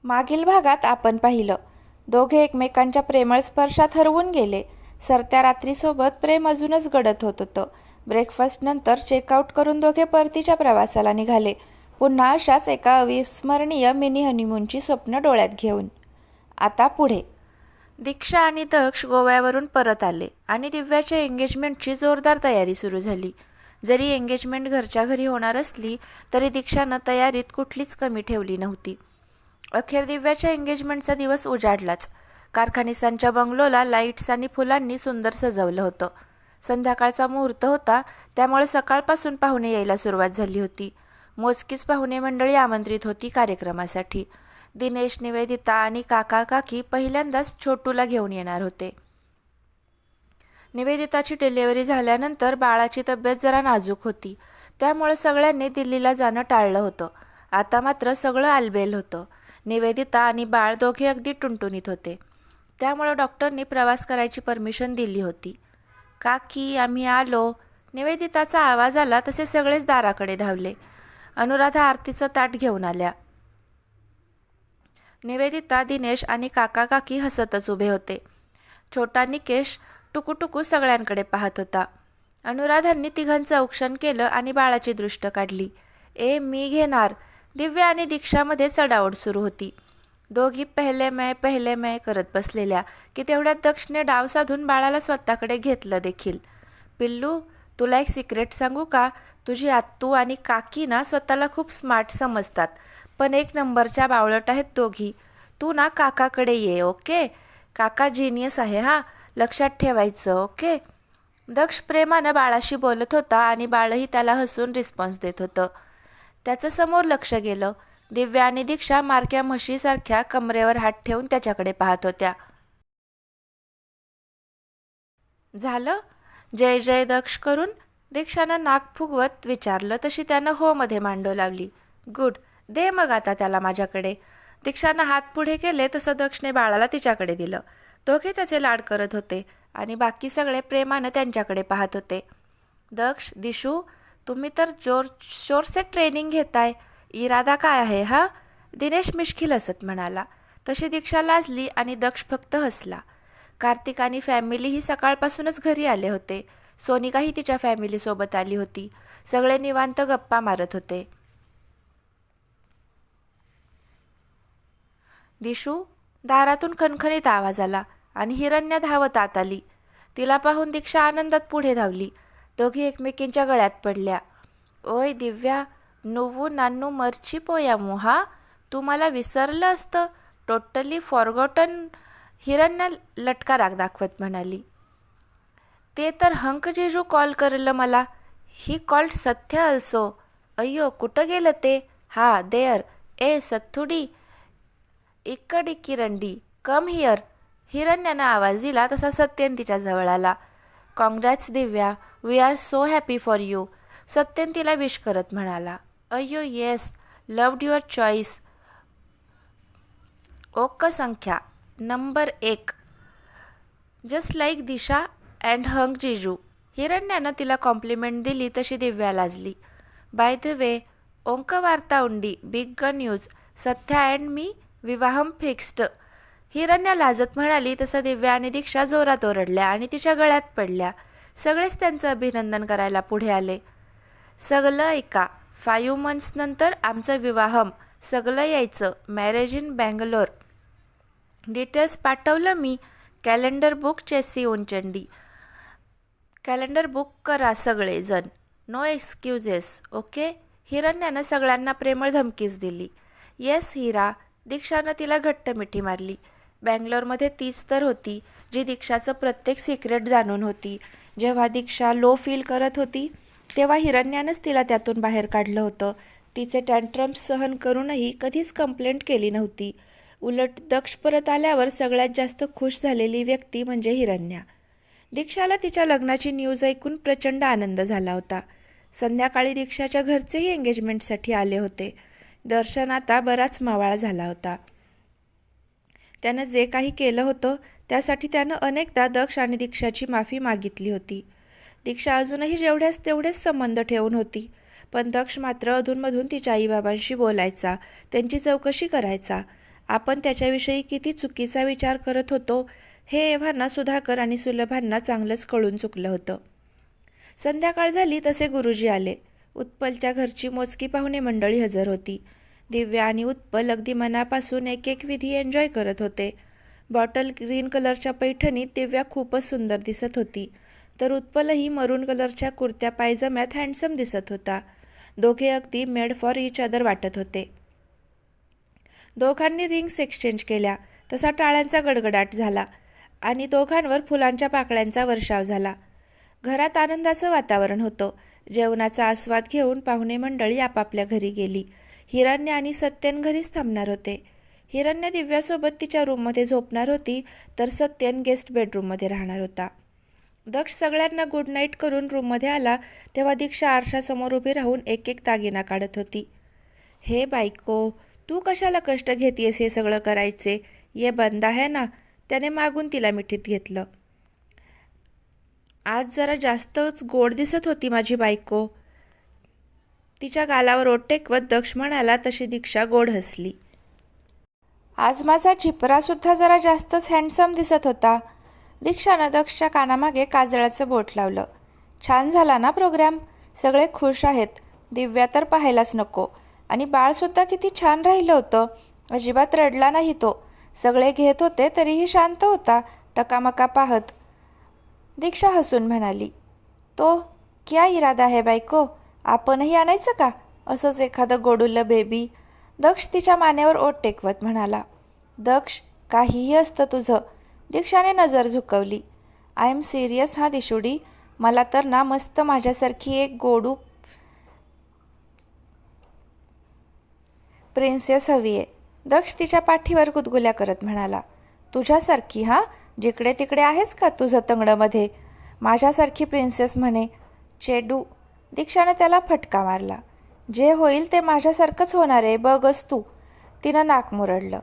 मागील भागात आपण पाहिलं, दोघे एकमेकांच्या प्रेमळ स्पर्शात हरवून गेले. सरत्या रात्रीसोबत प्रेम अजूनच गडद होत होतं. ब्रेकफास्ट नंतर चेकआउट करून दोघे परतीच्या प्रवासाला निघाले, पुन्हा अशाच एका अविस्मरणीय मिनी हनीमूनची स्वप्न डोळ्यात घेऊन. आता पुढे. दीक्षा आणि दक्ष गोव्यावरून परत आले आणि दिव्याच्या एंगेजमेंटची जोरदार तयारी सुरू झाली. जरी एंगेजमेंट घरच्या घरी होणार असली तरी दीक्षानं तयारीत कुठलीच कमी ठेवली नव्हती. अखेर दिव्याच्या एंगेजमेंटचा दिवस उजाडलाच. कारखानिसांच्या बंगलोला लाईट्स आणि फुलांनी सुंदर सजवलं होतं. संध्याकाळचा मुहूर्त होता, त्यामुळे सकाळपासून पाहुणे यायला सुरुवात झाली होती. मोजकीच पाहुणे मंडळी आमंत्रित होती कार्यक्रमासाठी. दिनेश, निवेदिता आणि काका काकी पहिल्यांदाच छोटूला घेऊन येणार होते. निवेदिताची डिलिव्हरी झाल्यानंतर बाळाची तब्येत जरा नाजूक होती, त्यामुळे सगळ्यांनी दिल्लीला जाणं टाळलं होतं. आता मात्र सगळं आलबेल होतं. निवेदिता आणि बाळ दोघे अगदी टुणटुणीत होते, त्यामुळे डॉक्टरनी प्रवास करायची परमिशन दिली होती. काकी, आम्ही आलो, निवेदिताचा आवाज आला तसे सगळेच दाराकडे धावले. अनुराधा आरतीचं ताट घेऊन आल्या. निवेदिता, दिनेश आणि काका काकी हसतच उभे होते. छोटा निकेश टुकूटुकू सगळ्यांकडे पाहत होता. अनुराधांनी तिघांचं औक्षण केलं आणि बाळाची दृष्ट काढली. मी घेणार. दिव्या आणि दीक्षामध्ये चढाओढ सुरू होती. दोघी पहिले मैं करत बसलेल्या की तेवढ्यात दक्षने डाव साधून बाळाला स्वतःकडे घेतलं देखील. पिल्लू, तुला एक सिक्रेट सांगू का? तुझी आत्तू आणि काकी ना स्वतःला खूप स्मार्ट समजतात, पण एक नंबरच्या बावळट आहेत दोघी. तू ना काकाकडे ये, ओके? काका जिनियस आहे हा, लक्षात ठेवायचं, ओके? दक्ष प्रेमानं बाळाशी बोलत होता आणि बाळही त्याला हसून रिस्पॉन्स देत होतं. त्याचं समोर लक्ष गेलं. दिव्या आणि दीक्षा मारक्या म्हशीसारख्या कमरेवर हात ठेवून त्याच्याकडे पाहत होत्या. झालं? जय जय दक्ष करून दीक्षानं नाक फुगवत विचारलं, तशी त्यानं हो मध्ये मांडो लावली. गुड, दे मग आता त्याला माझ्याकडे. दीक्षानं हात पुढे केले तसं दक्षने बाळाला तिच्याकडे दिलं. दोघे त्याचे लाड करत होते आणि बाकी सगळे प्रेमानं त्यांच्याकडे पाहत होते. दक्ष, दिशू, तुम्ही तर जोरसे ट्रेनिंग घेताय. इरादा काय आहे हा? दिनेश मिश्किल हसत म्हणाला. तशी दीक्षा लाजली आणि दक्ष फक्त हसला. कार्तिक आणि फॅमिलीही सकाळपासूनच घरी आले होते. सोनिकाही तिच्या फॅमिलीसोबत आली होती. सगळे निवांत गप्पा मारत होते. दिशू, दारातून खणखणीत आवाज आला आणि हिरण्या धावत आत आली. तिला पाहून दीक्षा आनंदात पुढे धावली. दोघी एकमेकींच्या गळ्यात पडल्या. ओय दिव्या, नुव्वू नान्नू मर्चिपोयामू हा? तू मला विसरलं असतं, टोटली फॉरगॉटन. हिरण्या लटका राग दाखवत म्हणाली. ते तर हंक जेजू कॉल करलं मला. ही कॉल्ड सत्य अल्सो. अय्यो, कुठं गेलं ते? हा, देअर. सत्थुडी, इकडे किरंडी, कम हिअर. हिरण्यानं आवाज दिला तसा सत्यन तिच्या जवळ आला. Congrats Divya, we are so happy for you. Satyan तिला विश करत म्हणाला. अय्यो येस, लव्ड युअर चॉईस. ओक संख्या number 1, just like Disha and hunk जिजू. हिरण्यानं तिला कॉम्प्लिमेंट दिली तशी दिव्या लाजली. बाय द वे, ओंक वार्ता उंडी, बिग ग न्यूज. सथ्या अँड मी विवाहम फिक्स्ड. हिरण्या लाजत म्हणाली तसं दिव्या आणि दीक्षा जोरात ओरडल्या आणि तिच्या गळ्यात पडल्या. सगळेच त्यांचं अभिनंदन करायला पुढे आले. सगळं ऐका, 5 months नंतर आमचं विवाहम. सगळं यायचं. Marriage in Bangalore. डिटेल्स पाठवलं मी. कॅलेंडर बुक चेसी उंचंडी. कॅलेंडर बुक करा सगळेजण. No excuses, okay? हिरण्यानं सगळ्यांना प्रेमळ धमकीच दिली. येस हिरा. दीक्षानं तिला घट्ट मिठी मारली. बँगलोरमध्ये तीच तर होती जी दीक्षाचं प्रत्येक सिक्रेट जाणून होती. जेव्हा दीक्षा लो फील करत होती तेव्हा हिरण्यानंच तिला त्यातून बाहेर काढलं होतं. तिचे टँट्रम्स सहन करूनही कधीच कंप्लेंट केली नव्हती. उलट दक्ष परत आल्यावर सगळ्यात जास्त खुश झालेली व्यक्ती म्हणजे हिरण्या. दीक्षाला तिच्या लग्नाची न्यूज ऐकून प्रचंड आनंद झाला होता. संध्याकाळी दीक्षाच्या घरचेही एंगेजमेंटसाठी आले होते. दर्शन आता बराच मावाळा झाला होता. त्यानं जे काही केलं होतं त्यासाठी त्यानं अनेकदा दक्ष आणि दीक्षाची माफी मागितली होती. दीक्षा अजूनही जेवढ्याच तेवढेच संबंध ठेवून होती, पण दक्ष मात्र अधूनमधून तिच्या आईबाबांशी बोलायचा, त्यांची चौकशी करायचा. आपण त्याच्याविषयी किती चुकीचा विचार करत होतो हे एव्हाना सुधाकर आणि सुलभांना चांगलंच कळून चुकलं होतं. संध्याकाळ झाली तसे गुरुजी आले. उत्पलच्या घरची मोजकी पाहुणे मंडळी हजर होती. दिव्या आणि उत्पल अगदी मनापासून एक एक विधी एन्जॉय करत होते. बॉटल ग्रीन कलरच्या पैठणीत दिव्या खूपच सुंदर दिसत होती, तर उत्पलही मरून कलरच्या कुर्त्या पायजम्यात हँडसम दिसत होता. दोघे अगदी मेड फॉर इच अदर वाटत होते. दोघांनी रिंग्स एक्सचेंज केल्या. तसा टाळ्यांचा गडगडाट झाला आणि दोघांवर फुलांच्या पाकळ्यांचा वर्षाव झाला. घरात आनंदाचं वातावरण होतं. जेवणाचा आस्वाद घेऊन पाहुणे मंडळी आपापल्या घरी गेली. हिरण्य आणि सत्यन घरीच थांबणार होते. हिरण्य दिव्यासोबत तिच्या रूममध्ये झोपणार होती, तर सत्यन गेस्ट बेडरूममध्ये राहणार होता. दक्ष सगळ्यांना गुड नाईट करून रूममध्ये आला तेव्हा दीक्षा आरशासमोर उभी राहून एक एक दागिना काढत होती. हे बायको, तू कशाला कष्ट घेतेस हे सगळं करायचे? ये बंद आहे ना. त्याने मागून तिला मिठीत घेतलं. आज जरा जास्तच गोड दिसत होती माझी बायको. तिच्या गालावर ओठ टेकवत दक्ष म्हणाला तशी दीक्षा गोड हसली. आज माझा झिपरासुद्धा जरा जास्तच हँडसम दिसत होता. दीक्षानं दक्षच्या कानामागे काजळाचं बोट लावलं. छान झाला ना प्रोग्राम? सगळे खुश आहेत. दिव्या तर पाहायलाच नको. आणि बाळसुद्धा किती छान राहिलं होतं. अजिबात रडला नाही तो. सगळे घेत होते तरीही शांत होता, टकामका पाहत. दीक्षा हसून म्हणाली, तो क्या इरादा है बायको? आपणही आणायचं का असंच एखादं गोडुलं बेबी? दक्ष तिच्या मानेवर ओठ टेकवत म्हणाला. दक्ष, काहीही असतं तुझं. दीक्षाने नजर झुकवली. आय एम सिरियस हा दिशुडी. मला तर ना मस्त माझ्यासारखी एक गोडू प्रिन्सेस हवी आहे. दक्ष तिच्या पाठीवर गुदगुल्या करत म्हणाला. तुझ्यासारखी? हां, जिकडे तिकडे आहेच का तुझं तंगडमध्ये? माझ्यासारखी प्रिन्सेस म्हणे. चेडू. दीक्षाने त्याला फटका मारला. जे होईल ते माझ्यासारखंच होणार आहे, बघच तू. तिनं नाक मुरडलं.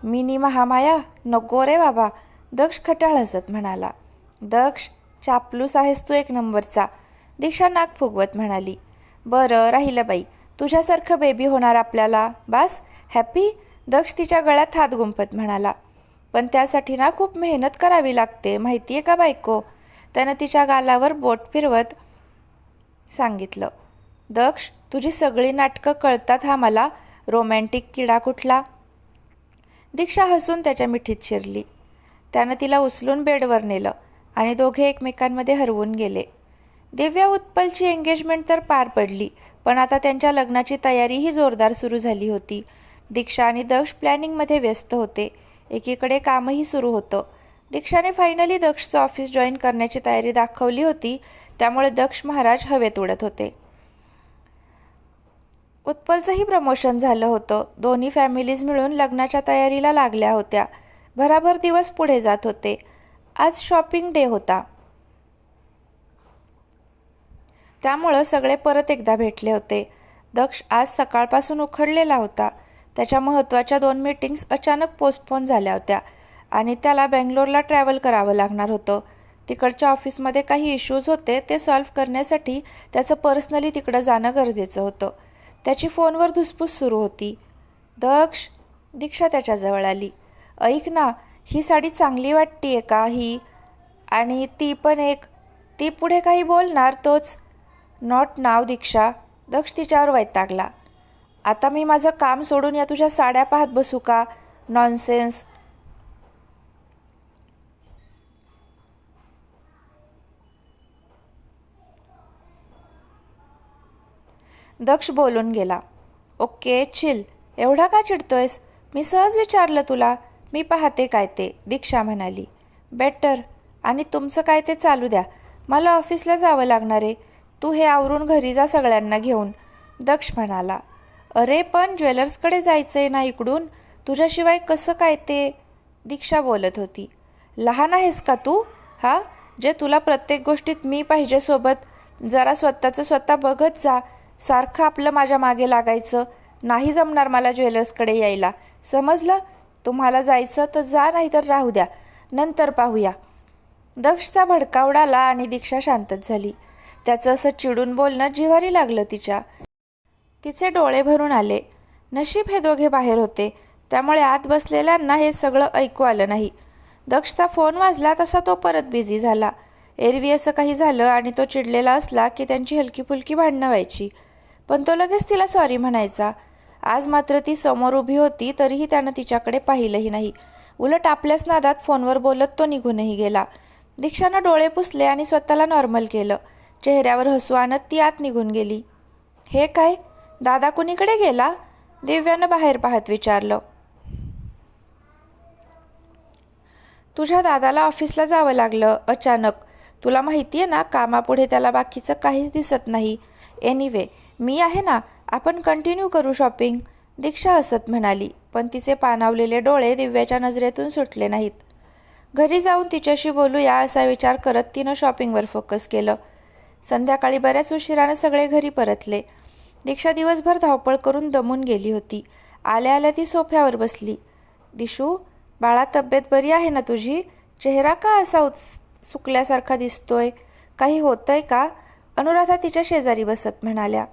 मिनी महामाया, नको रे बाबा. दक्ष खटाळ हसत म्हणाला. दक्ष, चापलूस आहेस तू एक नंबरचा. दीक्षा नाक फुगवत म्हणाली. बरं राहिलं बाई, तुझ्यासारखं बेबी होणार आपल्याला. बास हॅपी? दक्ष तिच्या गळ्यात हात गुंफत म्हणाला. पण त्यासाठी ना खूप मेहनत करावी लागते, माहिती आहे का बायको? त्यानं तिच्या गालावर बोट फिरवत सांगितलं. दक्ष, तुझी सगळी नाटकं कळतात हा मला. रोमॅन्टिक किडा कुठला? दीक्षा हसून त्याच्या मिठीत शिरली. त्यानं तिला उचलून बेडवर नेलं आणि दोघे एकमेकांमध्ये हरवून गेले. दिव्या उत्पलची एंगेजमेंट तर पार पडली, पण आता त्यांच्या लग्नाची तयारीही जोरदार सुरू झाली होती. दीक्षा आणि दक्ष प्लॅनिंगमध्ये व्यस्त होते. एकीकडे कामही सुरू होतं. दीक्षाने फायनली दक्षचं ऑफिस जॉईन करण्याची तयारी दाखवली होती, त्यामुळे दक्ष महाराज हवेत उडत होते. उत्पलचंही प्रमोशन झालं होतं. दोन्ही फॅमिलीज मिळून लग्नाच्या तयारीला लागल्या होत्या. भराभर दिवस पुढे जात होते. आज शॉपिंग डे होता, त्यामुळं सगळे परत एकदा भेटले होते. दक्ष आज सकाळपासून उखडलेला होता. त्याच्या महत्त्वाच्या 2 मीटिंग्स अचानक पोस्टपोन झाल्या होत्या आणि त्याला बेंगलोरला ट्रॅव्हल करावं लागणार होतं. तिकडच्या ऑफिसमध्ये काही इश्यूज होते, ते सॉल्व्ह करण्यासाठी त्याचं पर्सनली तिकडं जाणं गरजेचं होतं. त्याची फोनवर धुसफूस सुरू होती. दक्ष, दीक्षा त्याच्याजवळ आली. ऐक ना, ही साडी चांगली वाटतीये का ही? आणि ती पण एक. ती पुढे काही बोलणार तोच. नॉट नाव दीक्षा. दक्ष तिच्यावर वैतागला. आता मी माझं काम सोडून या तुझ्या साड्या पाहत बसू का? नॉनसेन्स. दक्ष बोलून गेला. Okay chill. एवढा का चिडतोयस? मी सहज विचारलं तुला. मी पाहते काय ते, दीक्षा म्हणाली. बेटर. आणि तुमचं काय ते चालू द्या. मला ऑफिसला जावं लागणार आहे. तू हे आवरून घरी जा सगळ्यांना घेऊन, दक्ष म्हणाला. अरे पण ज्वेलर्सकडे जायचं आहे ना इकडून. तुझ्याशिवाय कसं काय ते? दीक्षा बोलत होती. लहान आहेस का तू? हा, जे तुला प्रत्येक गोष्टीत मी पाहिजे सोबत. जरा स्वतःचं स्वतः बघत जा. सारखं आपलं माझ्या मागे लागायचं नाही. जमणार मला ज्वेलर्सकडे यायला, समजलं? तुम्हाला जायचं तर जा, नाही तर राहू द्या, नंतर पाहूया. दक्षचा भडका उडाला आणि दीक्षा शांतच झाली. त्याचं असं चिडून बोलणं जिव्हारी लागलं तिच्या. तिचे डोळे भरून आले. नशीब हे दोघे बाहेर होते, त्यामुळे आत बसलेल्यांना हे सगळं ऐकू आलं नाही. दक्षचा फोन वाजला तसा तो परत बिझी झाला. एरवी असं काही झालं आणि तो चिडलेला असला की त्यांची हलकी फुलकी भांडणं व्हायची, पण तो लगेच तिला सॉरी म्हणायचा. आज मात्र ती समोर उभी होती तरीही त्यानं तिच्याकडे पाहिलंही नाही. उलट आपल्याच नादात फोनवर बोलत तो निघूनही गेला. दीक्षानं डोळे पुसले आणि स्वतःला नॉर्मल केलं. चेहऱ्यावर हसू आणत ती आत निघून गेली. हे काय, दादा कुणीकडे गेला? दिव्यानं बाहेर पाहत विचारलं. तुझ्या दादाला ऑफिसला जावं लागलं अचानक. तुला माहिती आहे ना, कामापुढे त्याला बाकीचं काहीच दिसत नाही. एनिवे मी आहे ना, आपण कंटिन्यू करू शॉपिंग, दीक्षा हसत म्हणाली. पण तिचे पाणावलेले डोळे दिव्याच्या नजरेतून सुटले नाहीत. घरी जाऊन तिच्याशी बोलूया असा विचार करत तिनं शॉपिंगवर फोकस केलं. संध्याकाळी बऱ्याच उशिरानं सगळे घरी परतले. दीक्षा दिवसभर धावपळ करून दमून गेली होती. आल्या आल्या ती सोफ्यावर बसली. दिशू, बाळा तब्येत बरी आहे ना तुझी? चेहरा का असा सुकल्यासारखा दिसतोय? काही होतंय का? अनुराधा तिच्या शेजारी बसत म्हणाल्या.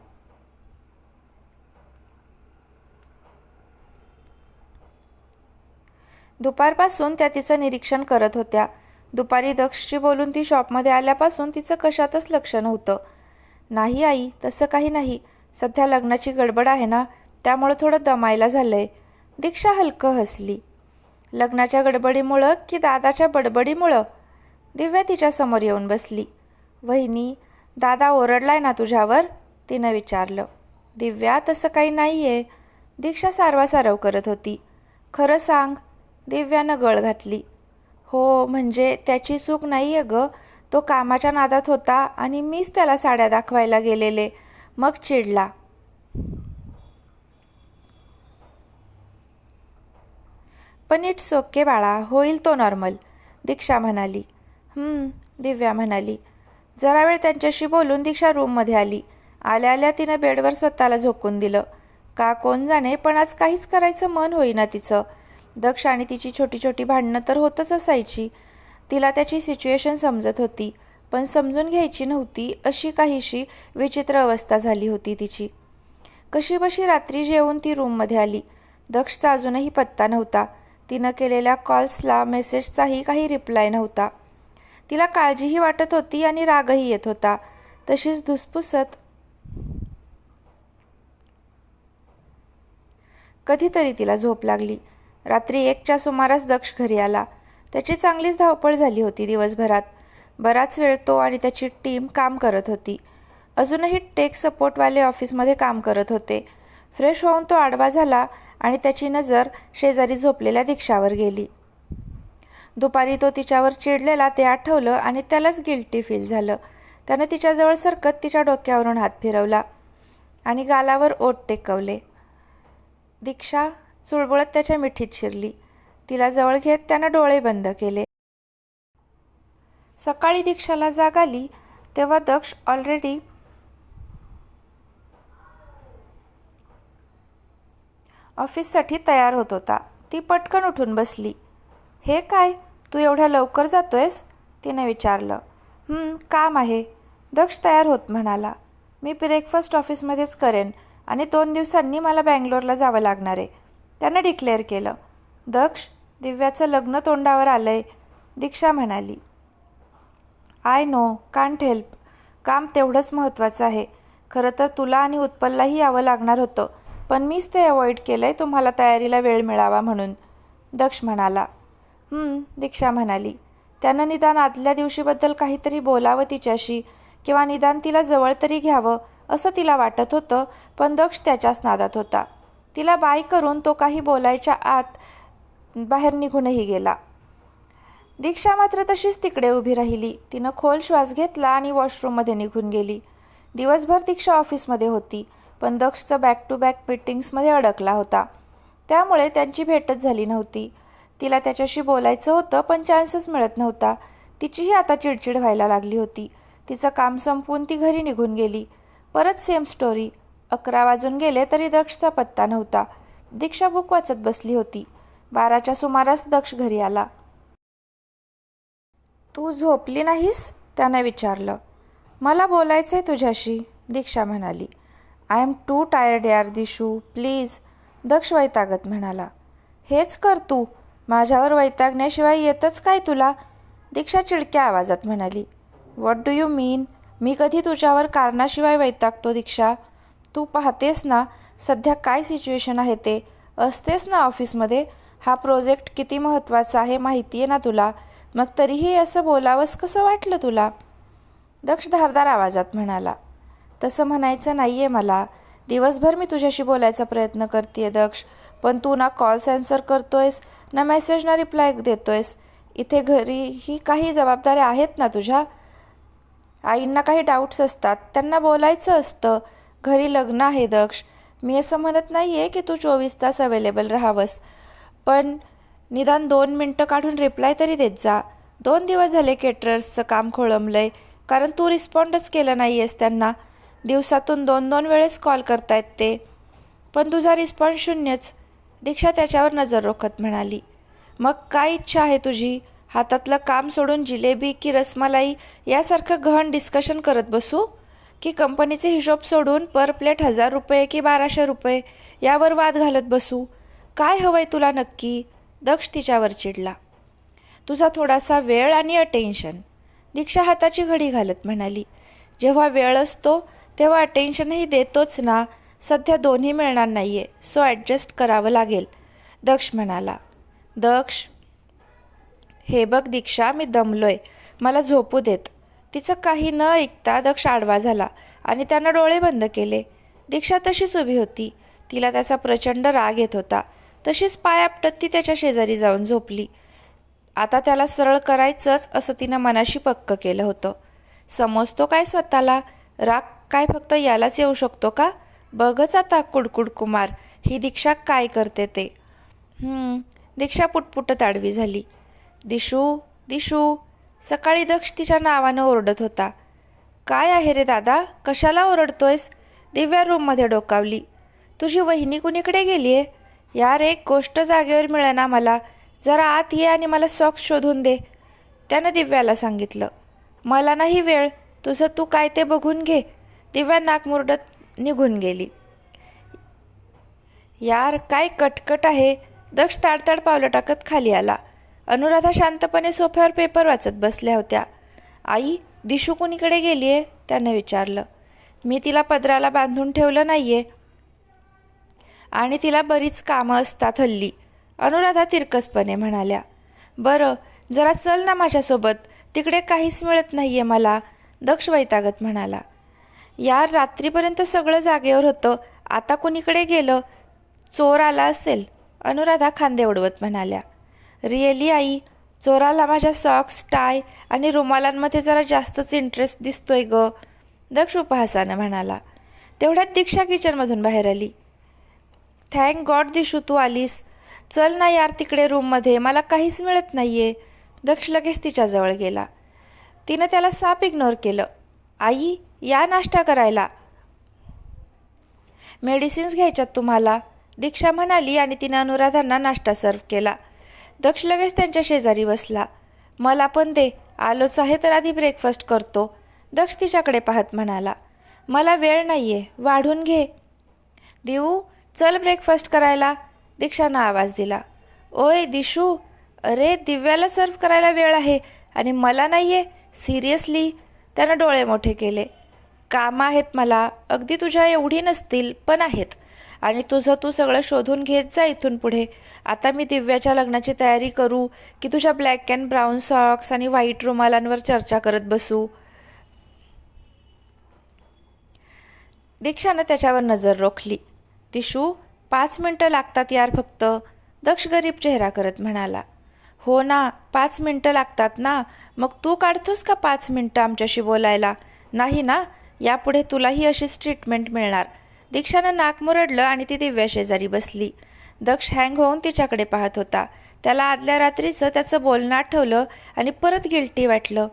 दुपारपासून त्या तिचं निरीक्षण करत होत्या. दुपारी दक्षशी बोलून ती शॉपमध्ये आल्यापासून तिचं कशातच लक्ष नव्हतं. नाही आई, तसं काही नाही. सध्या लग्नाची गडबड आहे ना, त्यामुळं थोडं दमायला झालंय. दीक्षा हलकं हसली. लग्नाच्या गडबडीमुळं की दादाच्या बडबडीमुळं? दिव्या तिच्यासमोर येऊन बसली. वहिनी, दादा ओरडलाय ना तुझ्यावर? तिनं विचारलं. दिव्या, तसं काही नाही आहे. दीक्षा सारवासारव करत होती. खरं सांग, दिव्यानं गळ घातली. हो म्हणजे त्याची चूक नाही आहे गं. तो कामाच्या नादात होता आणि मीच त्याला साड्या दाखवायला गेलेले, मग चिडला. पण इट्स ओके बाळा, होईल तो नॉर्मल, दीक्षा म्हणाली. दिव्या म्हणाली. जरा वेळ त्यांच्याशी बोलून दीक्षा रूममध्ये आली. आल्या आल्या तिनं बेडवर स्वतःला झोकून दिलं. का कोण जाणे, पण आज काहीच करायचं मन होईना तिचं. दक्ष आणि तिची छोटी छोटी भांडणं तर होतच असायची. तिला त्याची सिच्युएशन समजत होती, पण समजून घ्यायची नव्हती अशी काहीशी विचित्र अवस्था झाली होती तिची. कशीबशी रात्री जेवून ती रूममध्ये आली. दक्षचा अजूनही पत्ता नव्हता. तिनं केलेल्या कॉल्सला मेसेजचाही काही रिप्लाय नव्हता. तिला काळजीही वाटत होती आणि रागही येत होता. तशीच धुसफुसत कधीतरी तिला झोप लागली. रात्री 1च्या सुमारास दक्ष घरी आला. त्याची चांगलीच धावपळ झाली होती दिवसभरात. बराच वेळ तो आणि त्याची टीम काम करत होती. अजूनही टेक सपोर्टवाले ऑफिसमध्ये काम करत होते. फ्रेश होऊन तो आडवा झाला आणि त्याची नजर शेजारी झोपलेल्या दीक्षावर गेली. दुपारी तो तिच्यावर चिडलेला ते आठवलं आणि त्यालाच गिल्टी फील झालं. त्यानं तिच्याजवळ सरकत तिच्या डोक्यावरून हात फिरवला आणि गालावर ओठ टेकवले. दीक्षा चुळबुळत त्याच्या मिठीत शिरली. तिला जवळ घेत त्यानं डोळे बंद केले. सकाळी दीक्षाला जाग आली तेव्हा दक्ष ऑलरेडी ऑफिससाठी तयार होत होता. ती पटकन उठून बसली. हे काय, तू एवढ्या लवकर जातोयस? तिने विचारलं. काम आहे, दक्ष तयार होत म्हणाला. मी ब्रेकफास्ट ऑफिसमध्येच करेन आणि 2 दिवसांनी मला बँगलोरला जावं लागणार आहे, त्यानं डिक्लेअर केलं. दक्ष, दिव्याचं लग्न तोंडावर आलंय, दीक्षा म्हणाली. I know, can't help. काम तेवढंच महत्त्वाचं आहे. खरं तर तुला आणि उत्पललाही यावं लागणार होतं, पण मीच ते अवॉइड केलंय तुम्हाला तयारीला वेळ मिळावा म्हणून, दक्ष म्हणाला. दीक्षा म्हणाली. त्यानं निदान आदल्या दिवशीबद्दल काहीतरी बोलावं तिच्याशी, किंवा निदान तिला जवळ तरी घ्यावं असं तिला वाटत होतं, पण दक्ष त्याच्याच नादात होता. तिला बाय करून तो काही बोलायच्या आत बाहेर निघूनही गेला. दीक्षा मात्र तशीच तिकडे उभी राहिली. तिनं खोल श्वास घेतला आणि वॉशरूममध्ये निघून गेली. दिवसभर दीक्षा ऑफिसमध्ये होती, पण दक्षचं बॅक टू बॅक मीटिंग्समध्ये अडकला होता. त्यामुळे त्यांची भेटच झाली नव्हती. तिला त्याच्याशी बोलायचं होतं, पण चान्सच मिळत नव्हता. तिचीही आता चिडचिड व्हायला लागली होती. तिचं काम संपवून ती घरी निघून गेली. परत सेम स्टोरी. 11 वाजून गेले तरी दक्षचा पत्ता नव्हता. दीक्षा बुक वाचत बसली होती. 12च्या सुमारास दक्ष घरी आला. तू झोपली नाहीस? त्याने विचारलं. मला बोलायचं आहे तुझ्याशी, दीक्षा म्हणाली. आय एम टू टायर्ड यार दिशू, प्लीज, दक्ष वैतागत म्हणाला. हेच कर तू, माझ्यावर वैतागण्याशिवाय येतच काय तुला? दीक्षा चिडक्या आवाजात म्हणाली. व्हॉट डू यू मीन? मी कधी तुझ्यावर कारणाशिवाय वैतागतो दीक्षा? तू पाहतेस ना सध्या काय सिच्युएशन आहे ते. असतेस ना ऑफिसमध्ये. हा प्रोजेक्ट किती महत्त्वाचा आहे माहिती आहे ना तुला. मग तरीही असं बोलावंस कसं वाटलं तुला? दक्ष धारदार आवाजात म्हणाला. तसं म्हणायचं नाही आहे मला. दिवसभर मी तुझ्याशी बोलायचा प्रयत्न करते दक्ष, पण तू ना कॉल्स आन्सर करतोयस ना मेसेजना रिप्लाय देतोयस. इथे घरीही काही जबाबदाऱ्या आहेत ना तुझ्या. आईंना काही डाऊट्स असतात, त्यांना बोलायचं असतं. घरी लग्न आहे दक्ष. मी असं म्हणत नाही आहे की तू 24 तास अवेलेबल राहावंस, पण निदान 2 मिनटं काढून रिप्लाय तरी देत जा. 2 दिवस झाले केटरर्सचं काम खोळंबलंय, कारण तू रिस्पॉन्डच केलं नाही आहेस त्यांना. दिवसातून 2-2 वेळेस कॉल करतायत ते, पण तुझा रिस्पॉन्स शून्यच. दीक्षा त्याच्यावर नजर रोखत म्हणाली. मग काय इच्छा आहे तुझी? हातातलं काम सोडून जिलेबी की रसमलाई यासारखं गहन डिस्कशन करत बसू, की कंपनीचे हिशोब सोडून पर प्लेट 1000 रुपये की 1200 रुपये यावर वाद घालत बसू? काय हवंय तुला नक्की? दक्ष तिच्यावर चिडला. तुझा थोडासा वेळ आणि अटेन्शन. दीक्षा हाताची घडी घालत म्हणाली. जेव्हा वेळ असतो तेव्हा अटेन्शनही देतोच ना. सध्या दोन्ही मिळणार नाही आहे, सो ॲडजस्ट करावं लागेल, दक्ष म्हणाला. दक्ष, हे बघ दीक्षा, मी दमलोय, मला झोपू देत. तिचं काही न ऐकता दक्ष आडवा झाला आणि त्यानं डोळे बंद केले. दीक्षा तशीच उभी होती. तिला त्याचा प्रचंड राग येत होता. तशीच पाय आपटत ती त्याच्या शेजारी जाऊन झोपली. आता त्याला सरळ करायचंच असं तिनं मनाशी पक्क केलं होतं. समजतो काय स्वतःला? राग काय फक्त यालाच येऊ शकतो का? बघच आता कुडकुड कुमार ही दीक्षा काय करते ते. दीक्षा पुटपुटत आडवी झाली. दिशू, दिशू. सकाळी दक्ष तिच्या नावानं ओरडत होता. काय आहे रे दादा, कशाला ओरडतोयस? दिव्या रूममध्ये डोकावली. तुझी वहिनी कुणीकडे गेली आहे? यार, एक गोष्ट जागेवर मिळेना मला. जरा आत ये आणि मला सॉक्स शोधून दे, त्यानं दिव्याला सांगितलं. मला नाही वेळ, तुझं तू काय ते बघून घे. दिव्या नाक मुरडत निघून गेली. यार, काय कटकट आहे. दक्ष ताडताड पावलं टाकत खाली आला. अनुराधा शांतपणे सोफ्यावर पेपर वाचत बसल्या होत्या. आई, दिशू कुणीकडे गेली आहे? त्यानं विचारलं. मी तिला पदराला बांधून ठेवलं नाही आहे आणि तिला बरीच कामं असतात हल्ली, अनुराधा तिरकसपणे म्हणाल्या. बरं, जरा चल ना माझ्यासोबत, तिकडे काहीच मिळत नाही आहे मला, दक्ष वैतागत म्हणाला. यार, रात्रीपर्यंत सगळं जागेवर होतं, आता कुणीकडे गेलं? चोर आला असेल, अनुराधा खांदे उडवत म्हणाल्या. रिअली आई, चोराला माझ्या सॉक्स, टाय आणि रुमालांमध्ये जरा जास्तच इंटरेस्ट दिसतोय ग, दक्ष उपहासानं म्हणाला. तेवढ्यात दीक्षा किचनमधून बाहेर आली. थँक गॉड दिशू, तू आलीस. चल ना यार तिकडे रूममध्ये, मला काहीच मिळत नाही आहे. दक्ष लगेच तिच्याजवळ गेला. तिनं त्याला साफ इग्नोर केलं. आई, या नाश्ता करायला. मेडिसिन्स घ्यायच्यात तुम्हाला, दीक्षा म्हणाली आणि तिनं अनुराधांना नाश्ता सर्व केला. दक्ष लगेच त्यांच्या शेजारी बसला. मला पण दे, आलोच आहे तर आधी ब्रेकफास्ट करतो, दक्ष तिच्याकडे पाहत म्हणाला. मला वेळ नाही आहे, वाढून घे. देऊ, चल ब्रेकफास्ट करायला, दीक्षानं आवाज दिला. ओय दिशू, अरे दिव्याला सर्व करायला वेळ आहे आणि मला नाही आहे, सिरियसली, त्यानं डोळे मोठे केले. कामं आहेत मला, अगदी तुझ्या एवढी नसतील पण आहेत, आणि तुझं तू सगळं शोधून घेत जा इथून पुढे. आता मी दिव्याच्या लग्नाची तयारी करू की तुझ्या ब्लॅक अँड ब्राऊन सॉक्स आणि व्हाईट रुमालांवर चर्चा करत बसू? दीक्षानं त्याच्यावर नजर रोखली. दिशू, 5 मिनटं लागतात यार फक्त, दक्ष गरीब चेहरा करत म्हणाला. हो ना, 5 मिनटं लागतात ना, मग तू काढतोस का 5 मिनटं आमच्याशी बोलायला? नाही ना, यापुढे तुलाही अशीच ट्रीटमेंट मिळणार. दीक्षानं नाक मुरडलं आणि ती दिव्या शेजारी बसली. दक्ष हँग होऊन तिच्याकडे पाहत होता. त्याला आदल्या रात्रीचं त्याचं बोलणं आठवलं आणि परत गिल्टी वाटलं.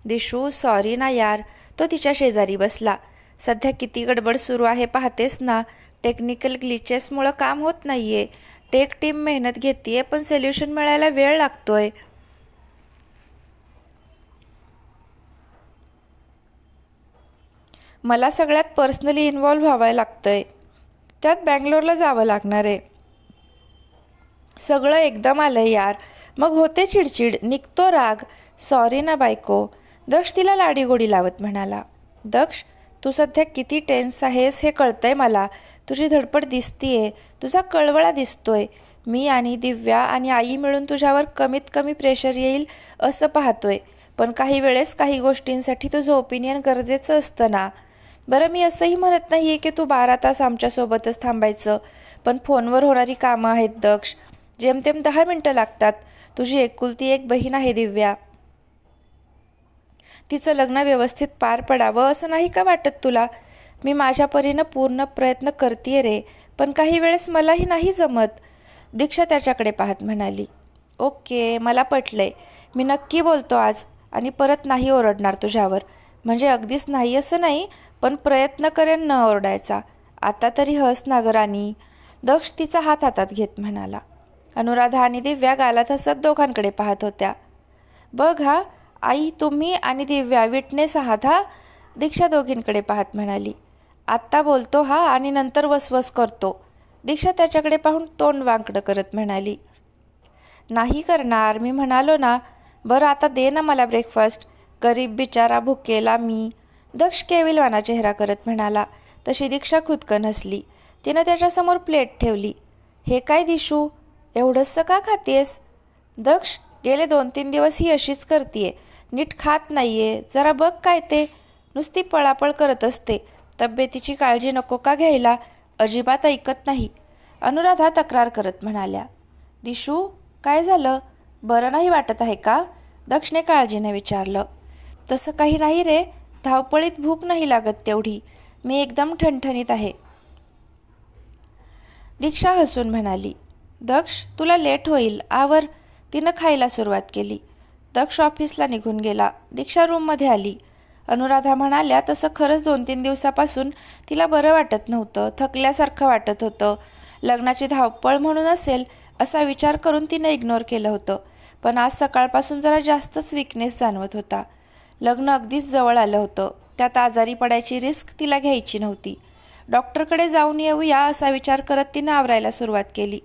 दिशू, सॉरी ना यार, तो तिच्या शेजारी बसला. सध्या किती गडबड सुरू आहे पाहतेस ना, टेक्निकल ग्लिचेसमुळं काम होत नाही आहे. टेक टीम मेहनत घेते पण सोल्युशन मिळायला वेळ लागतोय. मला सगळ्यात पर्सनली इन्व्हॉल्व्ह व्हावं लागतंय, त्यात बँगलोरला जावं लागणार आहे. सगळं एकदम आलं यार. मग होते चिडचिड, निघतो राग. सॉरी ना बायको. दक्ष तिला लाडीगोडी लावत म्हणाला. दक्ष, तू सध्या किती टेन्स आहेस हे कळतंय मला. तुझी धडपड दिसतीये, तुझा कळवळा दिसतोय. मी आणि दिव्या आणि आई मिळून तुझ्यावर कमीत कमी प्रेशर येईल असं पाहतोय. पण काही वेळेस काही गोष्टींसाठी तुझं ओपिनियन गरजेचं असतं ना. बरं, मी असंही म्हणत नाही आहे की तू 12 तास आमच्यासोबतच थांबायचं. पण फोनवर होणारी कामं आहेत दक्ष. जेमतेम 10 मिनटं लागतात. तुझी एकुलती एक बहीण आहे दिव्या. तिचं लग्न व्यवस्थित पार पडावं असं नाही का वाटत तुला? मी माझ्या परीनं पूर्ण प्रयत्न करते रे, पण काही वेळेस मलाही नाही जमत. दीक्षा त्याच्याकडे पाहत म्हणाली. ओके, मला पटलंय. मी नक्की बोलतो आज आणि परत नाही ओरडणार तुझ्यावर. म्हणजे अगदीच नाही असं नाही, पण प्रयत्न करेन न ओरडायचा. आता तरी हस ना ग राणी. दक्ष तिचा हात हातात घेत म्हणाला. अनुराधा आणि दिव्या गालात हसत दोघांकडे पाहत होत्या. बघ हा, आई तुम्ही आणि दिव्या विटनेस आहात हा. दीक्षा दोघींकडे पाहत म्हणाली. आत्ता बोलतो हा आणि नंतर वसवस करतो. दीक्षा त्याच्याकडे पाहून तोंड वांकडं करत म्हणाली. नाही करणार, मी म्हणालो ना. बरं आता दे ना मला ब्रेकफास्ट. गरीब बिचारा भुकेला मी. दक्ष केविलवाना चेहरा करत म्हणाला. तशी दीक्षा खुदकन हसली. तिनं त्याच्यासमोर प्लेट ठेवली. हे काय दिशू, एवढंसं का खातेस? दक्ष, गेले 2-3 दिवस ही अशीच करतीये. नीट खात नाहीये. जरा बघ काय ते. नुसती पळापळ करत असते. तब्येतीची काळजी नको का घ्यायला? अजिबात ऐकत नाही. अनुराधा तक्रार करत म्हणाल्या. दिशू, काय झालं? बरं नाही वाटत आहे का? दक्षने काळजीने विचारलं. तसं काही नाही रे. धावपळीत भूक नाही लागत तेवढी. मी एकदम ठणठणीत आहे. दीक्षा हसून म्हणाली. दक्ष, तुला लेट होईल, आवर. तिनं खायला सुरुवात केली. दक्ष ऑफिसला निघून गेला. दीक्षा रूममध्ये आली. अनुराधा म्हणाल्या तसं खरंच 2-3 दिवसापासून तिला बरं वाटत नव्हतं. थकल्यासारखं वाटत होतं. लग्नाची धावपळ म्हणून असेल असा विचार करून तिनं इग्नोर केलं होतं. पण आज सकाळपासून जरा जास्तच विकनेस जाणवत होता. लग्न अगदीच जवळ आलं होतं. त्यात आजारी पडायची रिस्क तिला घ्यायची नव्हती. डॉक्टरकडे जाऊन येऊया असा विचार करत तिनं आवरायला सुरुवात केली.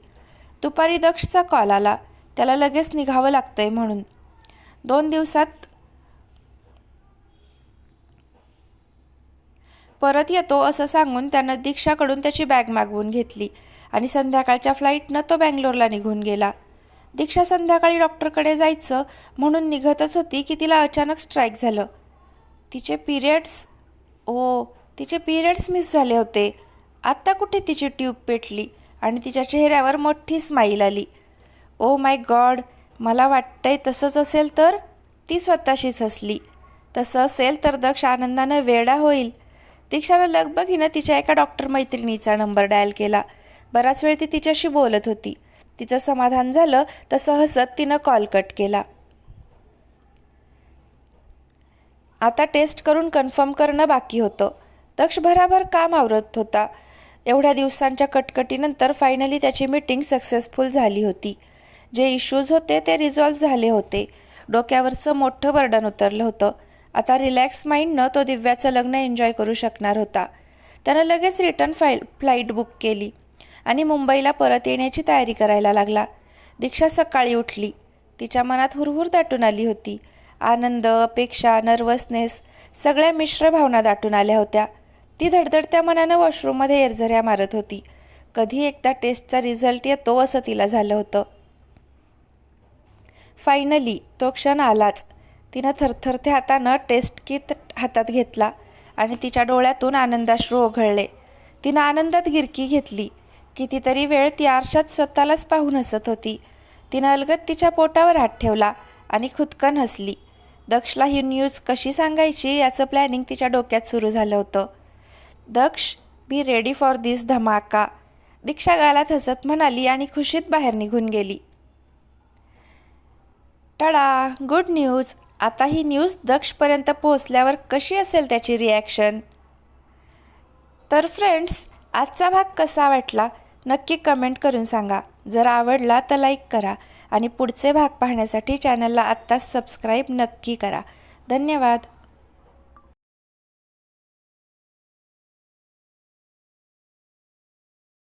दुपारी दक्षचा कॉल आला. त्याला लगेच निघावं लागतंय म्हणून. 2 दिवसात परत येतो असं सांगून त्यानं दीक्षाकडून त्याची बॅग मागवून घेतली आणि संध्याकाळच्या फ्लाईटनं तो बँगलोरला निघून गेला. दीक्षा संध्याकाळी डॉक्टरकडे जायचं म्हणून निघतच होती की तिला अचानक स्ट्राईक झालं. तिचे पिरियड्स मिस झाले होते. आत्ता कुठे तिची ट्यूब पेटली आणि तिच्या चेहऱ्यावर मोठी स्माईल आली. ओ माय गॉड, मला वाटतंय तसंच असेल तर. ती स्वतःशीच हसली. तसं असेल तर दक्ष आनंदानं वेडा होईल. दीक्षानं लगबगीनं तिच्या एका डॉक्टर मैत्रिणीचा नंबर डायल केला. बराच वेळ ती तिच्याशी बोलत होती. तिचं समाधान झालं तसं हसत तिनं कॉल कट केला. आता टेस्ट करून कन्फर्म करणं बाकी होतं. दक्ष भराभर काम आवरत होता. एवढ्या दिवसांच्या कटकटीनंतर फायनली त्याची मीटिंग सक्सेसफुल झाली होती. जे इश्यूज होते ते रिझॉल्व्ह झाले होते. डोक्यावरचं मोठं बर्डन उतरलं होतं. आता रिलॅक्स माइंडनं तो दिव्याचं लग्न एन्जॉय करू शकणार होता. त्यानं लगेच रिटर्न फ्लाईट बुक केली आणि मुंबईला परत येण्याची तयारी करायला लागला. दीक्षा सकाळी उठली. तिच्या मनात हुरहुर दाटून आली होती. आनंद, अपेक्षा, नर्वसनेस सगळ्या मिश्र भावना दाटून आल्या होत्या. ती धडधडत्या मनानं वॉशरूममध्ये एरझऱ्या मारत होती. कधी एकदा टेस्टचा रिझल्ट येतो असं तिला झालं होतं. फायनली तो क्षण आलाच. तिनं थरथरत्या हातानं टेस्ट किट हातात घेतला आणि तिच्या डोळ्यातून आनंदाश्रू ओघळले. तिनं आनंदात गिरकी घेतली. कितीतरी वेळ ती आरशात स्वतःलाच पाहून हसत होती. तिनं अलगद तिच्या पोटावर हात ठेवला आणि खुदकन हसली. दक्षला ही न्यूज कशी सांगायची याचं प्लॅनिंग तिच्या डोक्यात सुरू झालं होतं. दक्ष, बी रेडी फॉर दिस धमाका, दीक्षा गालात हसत म्हणाली आणि खुशीत बाहेर निघून गेली. टाळा, गुड न्यूज. आता ही न्यूज दक्षपर्यंत पोहोचल्यावर कशी असेल त्याची रिॲक्शन? तर फ्रेंड्स, आजचा भाग कसा वाटला नक्की कमेंट करून सांगा. जर आवडला तर लाईक करा आणि पुढचे भाग पाहण्यासाठी चॅनलला आत्ताच सबस्क्राईब नक्की करा. धन्यवाद.